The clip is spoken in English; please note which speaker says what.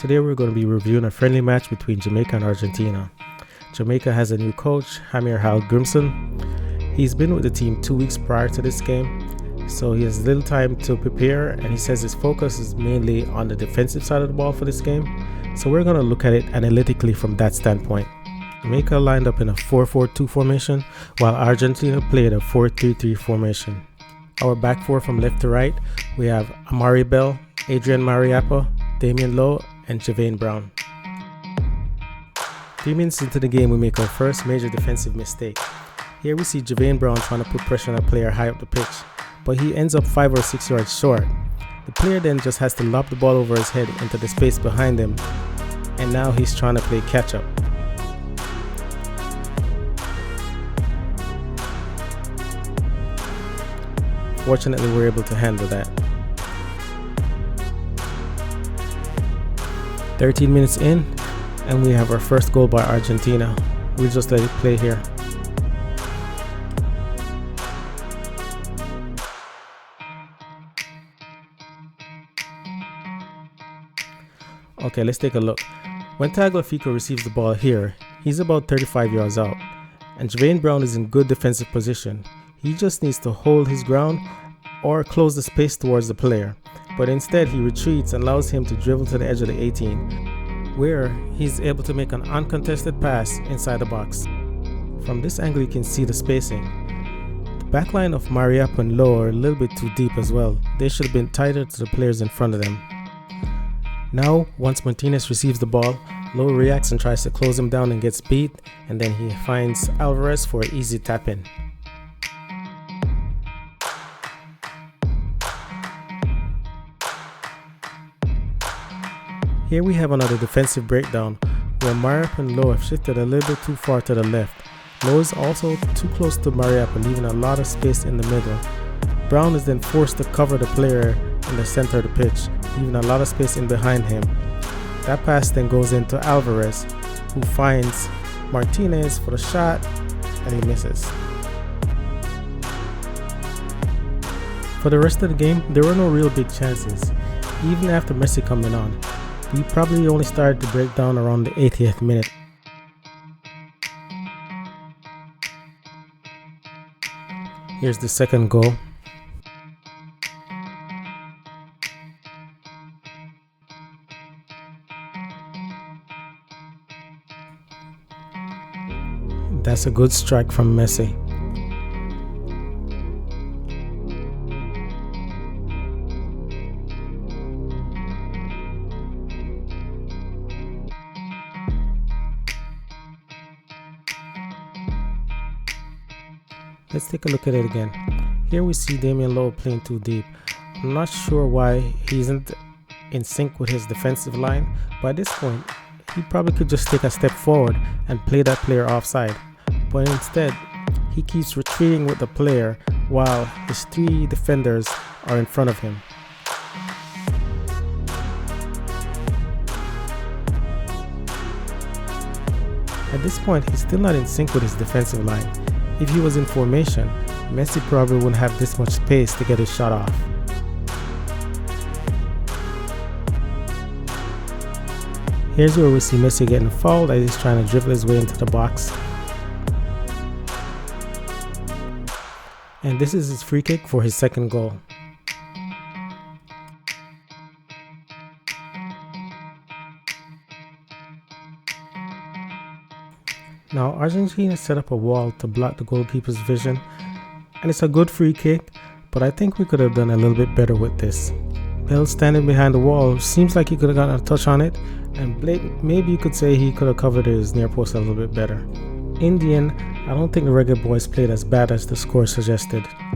Speaker 1: Today we're going to be reviewing a friendly match between Jamaica and Argentina. Jamaica has a new coach, Heimir Hallgrimsson. He's been with the team 2 weeks prior to this game, so he has little time to prepare, and he says his focus is mainly on the defensive side of the ball for this game. So we're going to look at it analytically from that standpoint. Jamaica lined up in a 4-4-2 formation, while Argentina played a 4-3-3 formation. Our back four from left to right, we have Amari Bell, Adrian Mariappa, Damion Lowe, and Javane Brown. 3 minutes into the game, we make our first major defensive mistake. Here we see Javane Brown trying to put pressure on a player high up the pitch, but he ends up 5 or 6 yards short. The player then just has to lob the ball over his head into the space behind him, and now he's trying to play catch up. Fortunately, we're able to handle that. 13 minutes in, and we have our first goal by Argentina. We'll just let it play here. Okay, let's take a look. When Tagliafico receives the ball here, he's about 35 yards out, and Javane Brown is in good defensive position. He just needs to hold his ground or close the space towards the player, but instead he retreats and allows him to dribble to the edge of the 18, where he's able to make an uncontested pass inside the box. From this angle you can see the spacing. The backline of Mariappa and Lowe are a little bit too deep as well. They should have been tighter to the players in front of them. Now, once Martínez receives the ball, Lowe reacts and tries to close him down and gets beat, and then he finds Alvarez for an easy tap in. Here we have another defensive breakdown where Mariappa and Lowe have shifted a little bit too far to the left. Lowe is also too close to Mariappa, leaving a lot of space in the middle. Brown is then forced to cover the player in the center of the pitch, leaving a lot of space in behind him. That pass then goes into Alvarez, who finds Martínez for the shot, and he misses. For the rest of the game, there were no real big chances. Even after Messi coming on, we probably only started to break down around the 80th minute. Here's the second goal. That's a good strike from Messi. Let's take a look at it again. Here we see Damion Lowe playing too deep. I'm not sure why he isn't in sync with his defensive line, but at this point, he probably could just take a step forward and play that player offside. But instead, he keeps retreating with the player while his 3 defenders are in front of him. At this point, he's still not in sync with his defensive line. If he was in formation, Messi probably wouldn't have this much space to get his shot off. Here's where we see Messi getting fouled as he's trying to dribble his way into the box. And this is his free kick for his second goal. Now, Argentina set up a wall to block the goalkeeper's vision, and it's a good free kick, but I think we could have done a little bit better with this. Bell standing behind the wall seems like he could have gotten a touch on it, and Blake, maybe you could say he could have covered his near post a little bit better. In the end, I don't think the Reggae Boys played as bad as the score suggested.